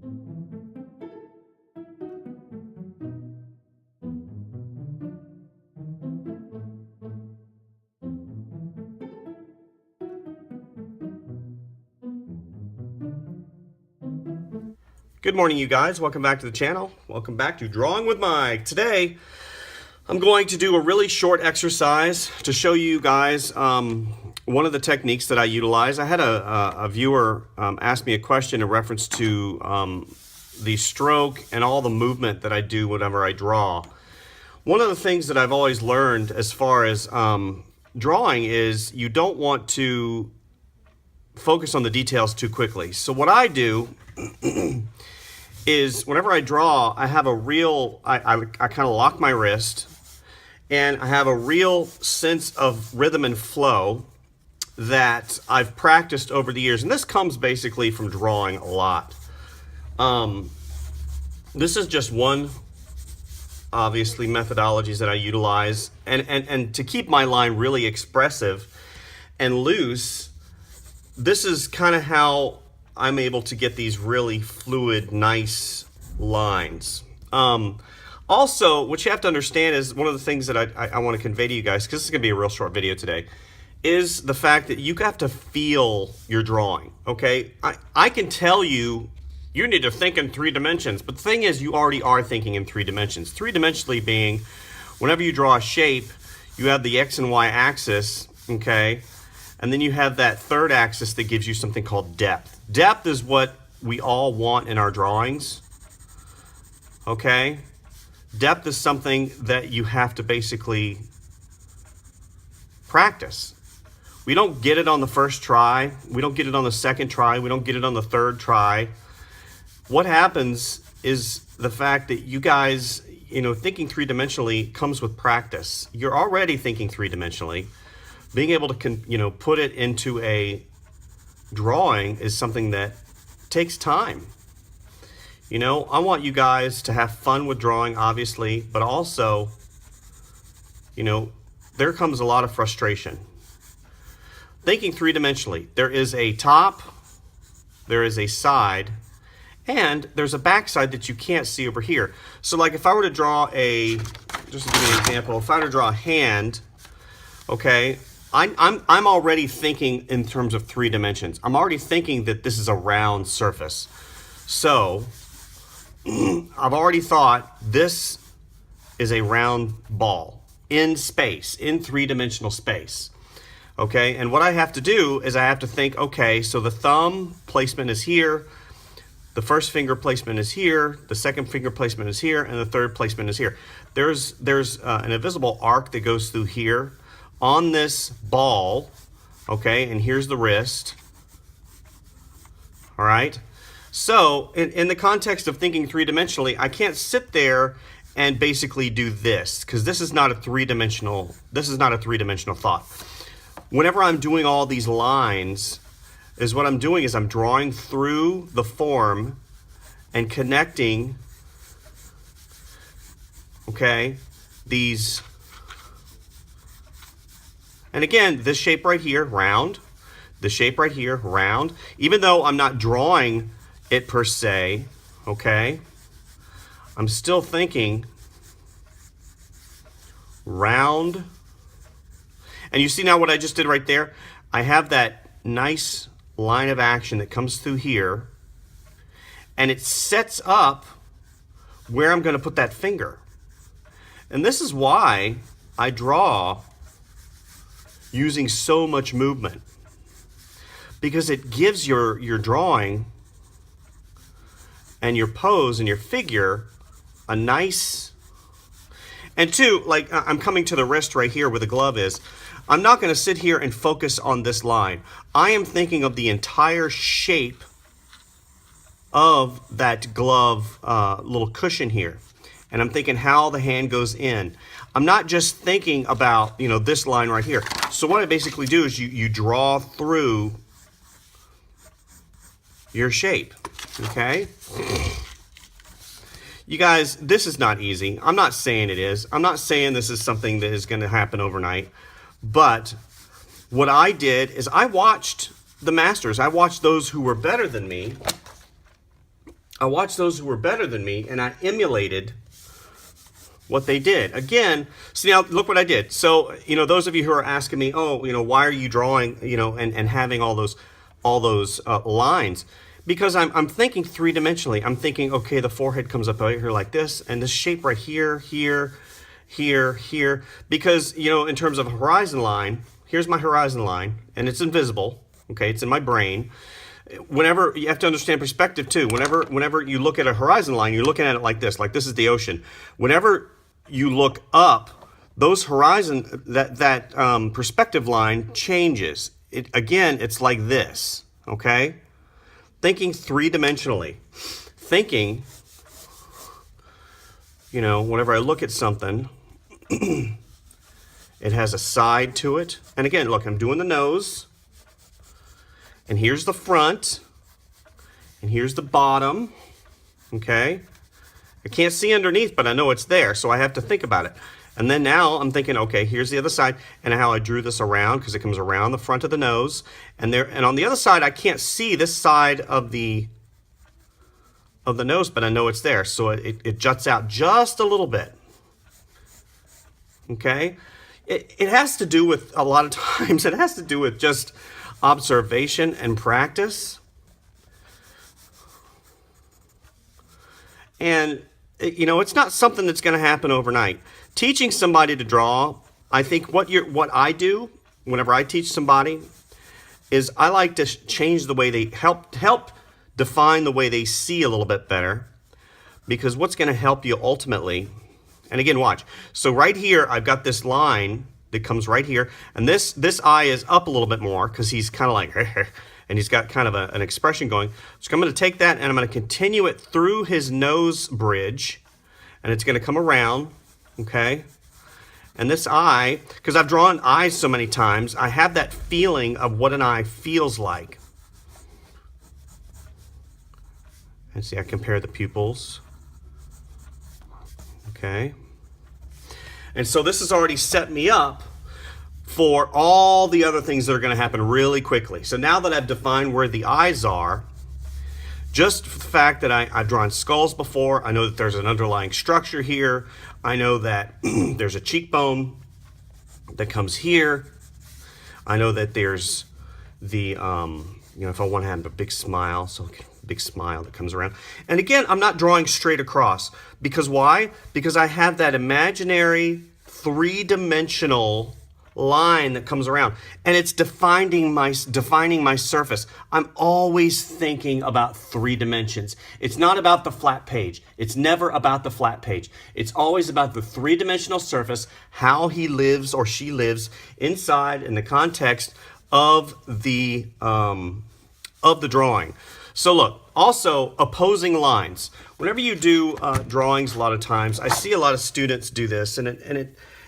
Good morning, you guys. Welcome back to the channel. Welcome back to Drawing with Mike. Today, I'm going to do a really short exercise to show you guys one of the techniques that I utilize. I had a viewer ask me a question in reference to the stroke and all the movement that I do whenever I draw. One of the things that I've always learned as far as drawing is you don't want to focus on the details too quickly. So what I do is whenever I draw, I have a real, I kind of lock my wrist, and I have a real sense of rhythm and flow that I've practiced over the years. And this comes basically from drawing a lot. This is just one, obviously, methodologies that I utilize. And to keep my line really expressive and loose, this is kind of how I'm able to get these really fluid, nice lines. Also, what you have to understand is one of the things that I want to convey to you guys, because this is going to be a real short video today, is the fact that you have to feel your drawing, okay? I can tell you, you need to think in 3 dimensions, but the thing is you already are thinking in 3 dimensions. 3-dimensionally being, whenever you draw a shape, you have the X and Y axis, okay? And then you have that third axis that gives you something called depth. Depth is what we all want in our drawings, okay? Depth is something that you have to basically practice. We don't get it on the first try. We don't get it on the second try. We don't get it on the third try. What happens is the fact that you guys, thinking 3-dimensionally comes with practice. You're already thinking 3-dimensionally. Being able to, put it into a drawing is something that takes time. I want you guys to have fun with drawing, obviously, but also, there comes a lot of frustration. Thinking 3-dimensionally, there is a top, there is a side, and there's a backside that you can't see over here. So like if I were to draw just to give you an example, if I were to draw a hand, okay, I'm already thinking in terms of 3 dimensions. I'm already thinking that this is a round surface. So I've already thought this is a round ball in space, in 3-dimensional space. Okay, and what I have to do is I have to think, okay, so the thumb placement is here, the first finger placement is here, the second finger placement is here, and the third placement is here. There's an invisible arc that goes through here on this ball, okay, and here's the wrist, all right? So in the context of thinking 3-dimensionally, I can't sit there and basically do this, because this is not a 3-dimensional thought. Whenever I'm doing all these lines, what I'm doing is I'm drawing through the form and connecting, okay, these. And again, this shape right here, round. The shape right here, round. Even though I'm not drawing it per se, okay, I'm still thinking round. And you see now what I just did right there? I have that nice line of action that comes through here, and it sets up where I'm going to put that finger. And this is why I draw using so much movement, because it gives your drawing and your pose and your figure a nice, and two, like I'm coming to the wrist right here where the glove is. I'm not going to sit here and focus on this line. I am thinking of the entire shape of that glove little cushion here. And I'm thinking how the hand goes in. I'm not just thinking about, this line right here. So what I basically do is you draw through your shape, okay? You guys, this is not easy. I'm not saying it is. I'm not saying this is something that is going to happen overnight. But what I did is I watched the masters. I watched those who were better than me. I watched those who were better than me, and I emulated what they did. Again, see now, look what I did. So, those of you who are asking me, oh, why are you drawing, and having all those lines? Because I'm thinking three-dimensionally. I'm thinking, okay, the forehead comes up right here like this, and this shape right here, here, here, here. Because, in terms of a horizon line, here's my horizon line, and it's invisible. Okay, it's in my brain. Whenever, you have to understand perspective too. Whenever you look at a horizon line, you're looking at it like this is the ocean. Whenever you look up, those horizon, that perspective line changes. It's like this, okay? Thinking three-dimensionally. Thinking, whenever I look at something, it has a side to it. And again, look, I'm doing the nose. And here's the front. And here's the bottom. Okay? I can't see underneath, but I know it's there, so I have to think about it. And then now I'm thinking, okay, here's the other side, and how I drew this around, because it comes around the front of the nose. And on the other side, I can't see this side of the nose, but I know it's there. So it juts out just a little bit. Okay? It has to do with, a lot of times, it has to do with just observation and practice. And, it's not something that's going to happen overnight. Teaching somebody to draw, I think what I do whenever I teach somebody is I like to change the way they help define the way they see a little bit better, because what's going to help you ultimately, and again, watch. So right here, I've got this line that comes right here, and this eye is up a little bit more because he's kind of like, and he's got kind of an expression going. So I'm going to take that and I'm going to continue it through his nose bridge, and it's going to come around, okay? And this eye, because I've drawn eyes so many times, I have that feeling of what an eye feels like. And see, I compare the pupils. Okay. And so this has already set me up for all the other things that are going to happen really quickly. So now that I've defined where the eyes are, just the fact that I've drawn skulls before, I know that there's an underlying structure here. I know that there's a cheekbone that comes here. I know that there's the, if I want to have a big smile, so big smile that comes around. And again, I'm not drawing straight across. Because why? Because I have that imaginary three-dimensional line that comes around, and it's defining my surface. I'm always thinking about 3 dimensions. It's not about the flat page. It's never about the flat page. It's always about the 3-dimensional surface, how he lives or she lives inside in the context of the drawing. So look, also opposing lines. Whenever you do drawings, a lot of times I see a lot of students do this, and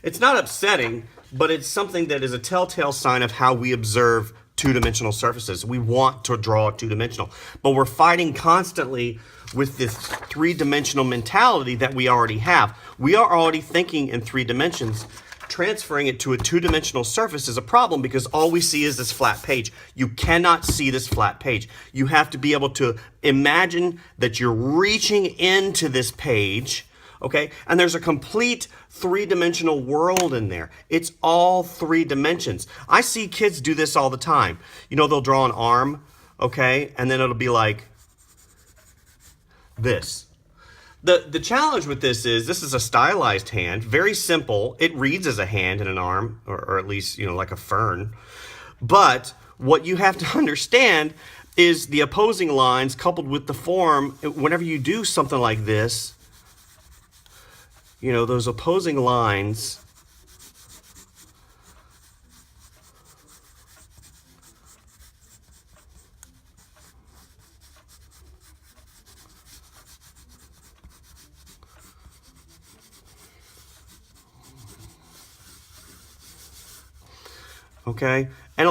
it's not upsetting, but it's something that is a telltale sign of how we observe 2-dimensional surfaces. We want to draw 2-dimensional, but we're fighting constantly with this 3-dimensional mentality that we already have. We are already thinking in 3 dimensions. Transferring it to a 2-dimensional surface is a problem because all we see is this flat page. You cannot see this flat page. You have to be able to imagine that you're reaching into this page, okay? And there's a complete 3-dimensional world in there. It's all 3 dimensions. I see kids do this all the time. They'll draw an arm, okay? And then it'll be like this. The challenge with this is a stylized hand, very simple. It reads as a hand and an arm, or at least, like a fern. But what you have to understand is the opposing lines coupled with the form. Whenever you do something like this, those opposing lines, okay? And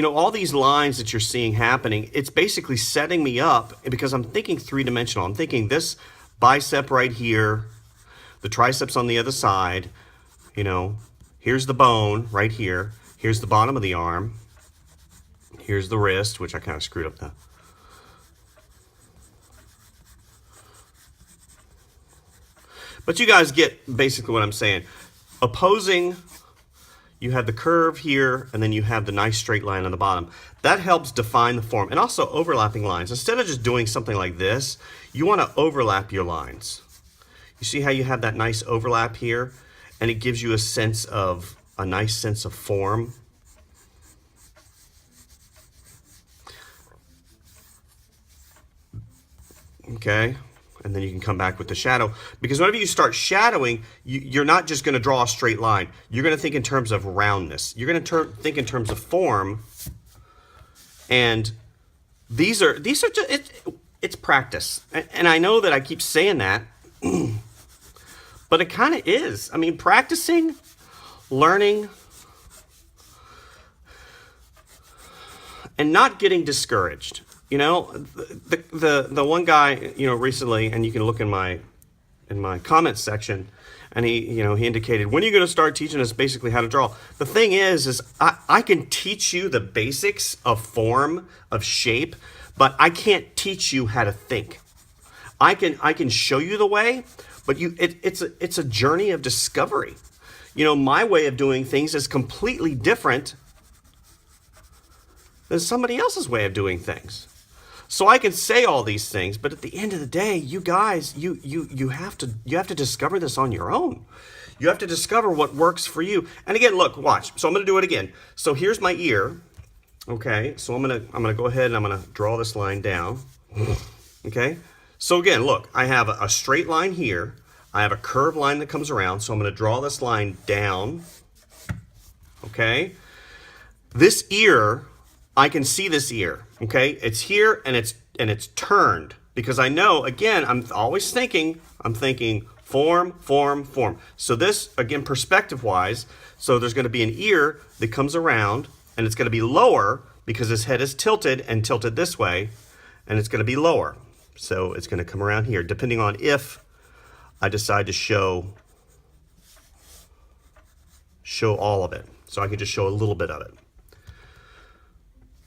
all these lines that you're seeing happening, it's basically setting me up because I'm thinking 3-dimensional. I'm thinking this bicep right here, the triceps on the other side, here's the bone right here. Here's the bottom of the arm. Here's the wrist, which I kind of screwed up But you guys get basically what I'm saying. Opposing, you have the curve here, and then you have the nice straight line on the bottom. That helps define the form. And also overlapping lines. Instead of just doing something like this, you want to overlap your lines. You see how you have that nice overlap here? And it gives you a nice sense of form. Okay, and then you can come back with the shadow. Because whenever you start shadowing, you're not just going to draw a straight line. You're going to think in terms of roundness. You're going to think in terms of form. And these are just, it's practice. And I know that I keep saying that, but it kind of is. I mean, practicing, learning, and not getting discouraged. You know, the one guy, you know, recently, and you can look in my comments section, and he indicated, when are you going to start teaching us basically how to draw? The thing is I can teach you the basics of form, of shape, but I can't teach you how to think. I can show you the way, but it's a journey of discovery. You know, my way of doing things is completely different than somebody else's way of doing things. So I can say all these things, but at the end of the day, you guys, you have to discover this on your own. You have to discover what works for you. And again, look, watch. So I'm going to do it again. So here's my ear. Okay. So I'm going to go ahead and I'm going to draw this line down. Okay. So again, look, I have a straight line here. I have a curved line that comes around. So I'm going to draw this line down. Okay. This ear, I can see this ear, okay? It's here and it's turned because I know, again, I'm thinking form, form, form. So this, again, perspective-wise, so there's going to be an ear that comes around and it's going to be lower because his head is tilted and tilted this way, and it's going to be lower. So it's going to come around here, depending on if I decide to show all of it. So I can just show a little bit of it.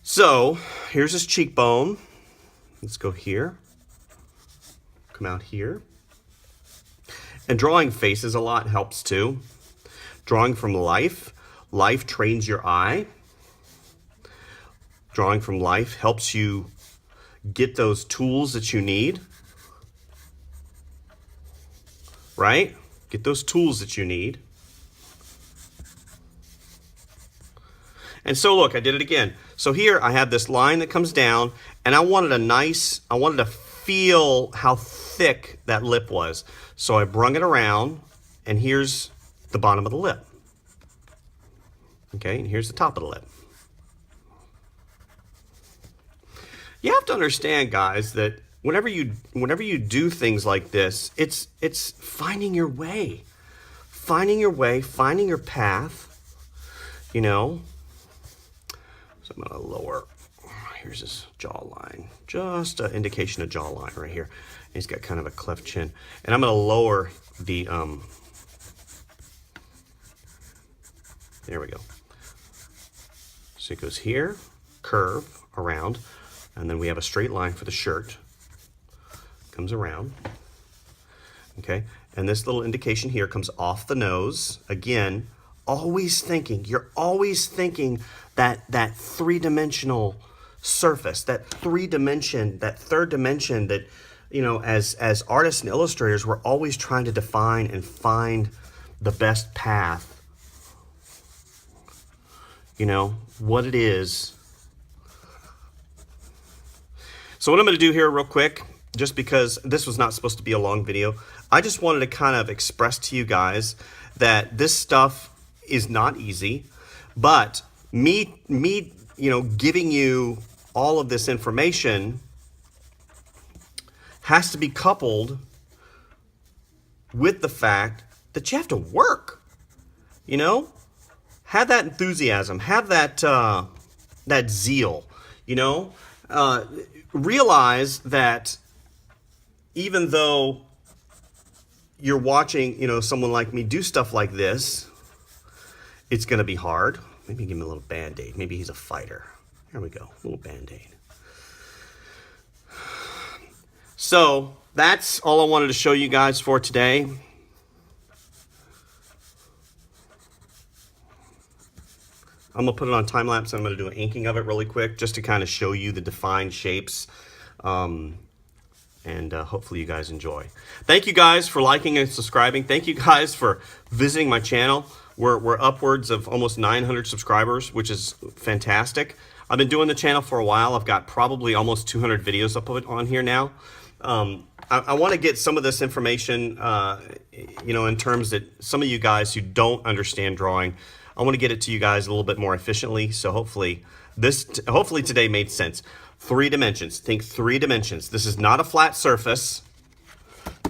So here's his cheekbone. Let's go here. Come out here. And drawing faces a lot helps too. Drawing from life. Life trains your eye. Drawing from life helps you get those tools that you need. Right? Get those tools that you need. And so look, I did it again. So here I have this line that comes down, and I wanted to feel how thick that lip was. So I brung it around, and here's the bottom of the lip. Okay, and here's the top of the lip. You have to understand, guys, that whenever you do things like this, it's finding your way. Finding your way, finding your path, you know. So I'm going to lower, here's his jawline, just an indication of jawline right here. He's got kind of a cleft chin. And I'm going to lower the, there we go. So it goes here, curve, around, and then we have a straight line for the shirt. Comes around, okay? And this little indication here comes off the nose. Again, you're always thinking that three-dimensional surface, that third dimension that, you know, as artists and illustrators, we're always trying to define and find the best path, you know, what it is. So what I'm going to do here real quick, just because this was not supposed to be a long video, I just wanted to kind of express to you guys that this stuff is not easy, but me, you know, giving you all of this information has to be coupled with the fact that you have to work, you know, have that enthusiasm, have that, that zeal, you know, realize that even though you're watching, you know, someone like me do stuff like this, it's going to be hard. Maybe give him a little Band-Aid. Maybe he's a fighter. There we go. A little Band-Aid. So that's all I wanted to show you guys for today. I'm gonna put it on time lapse. I'm gonna do an inking of it really quick just to kind of show you the defined shapes. And hopefully you guys enjoy. Thank you guys for liking and subscribing. Thank you guys for visiting my channel. We're upwards of almost 900 subscribers, which is fantastic. I've been doing the channel for a while. I've got probably almost 200 videos up on here now. I want to get some of this information, you know, in terms that some of you guys who don't understand drawing, I want to get it to you guys a little bit more efficiently. So hopefully today made sense. 3 dimensions. Think 3 dimensions. This is not a flat surface.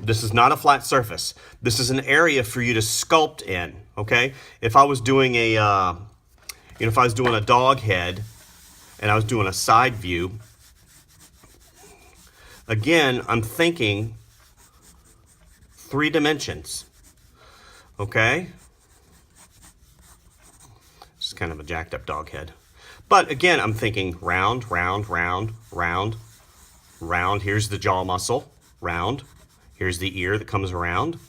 This is not a flat surface. This is an area for you to sculpt in. Okay. If I was doing a, you know, if I was doing a dog head and I was doing a side view, again, I'm thinking 3 dimensions. Okay. It's kind of a jacked up dog head. But again, I'm thinking round, round, round, round, round. Here's the jaw muscle, round. Here's the ear that comes around.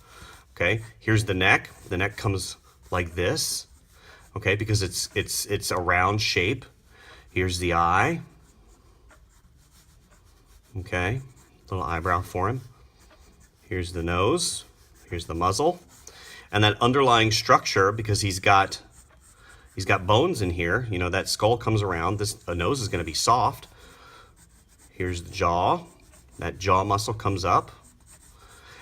Okay, here's the neck. The neck comes like this. Okay, because it's a round shape. Here's the eye. Okay, little eyebrow for him. Here's the nose. Here's the muzzle. And that underlying structure, because he's got bones in here, you know, that skull comes around. The nose is going to be soft. Here's the jaw. That jaw muscle comes up.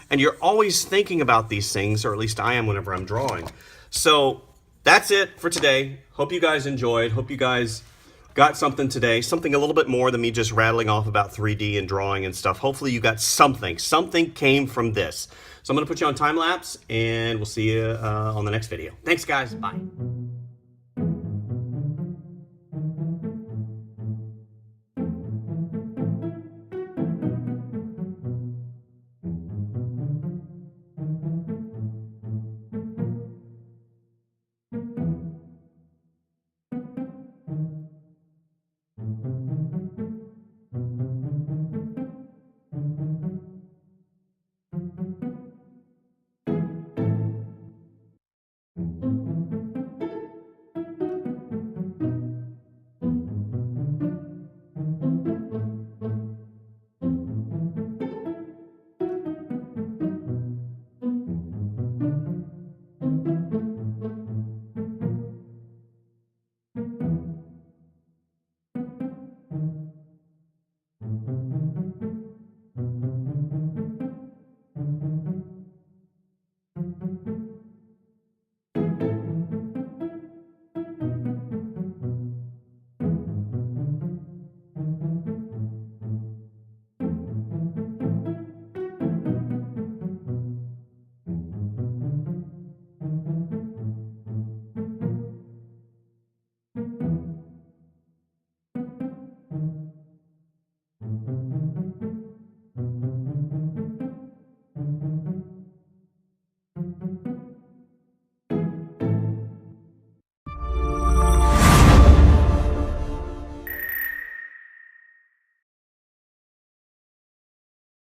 And you're always thinking about these things, or at least I am whenever I'm drawing. So that's it for today. Hope you guys enjoyed. Hope you guys got something today, something a little bit more than me just rattling off about 3D and drawing and stuff. Hopefully you got something. Something came from this. So I'm going to put you on time lapse, and we'll see you on the next video. Thanks, guys. Bye.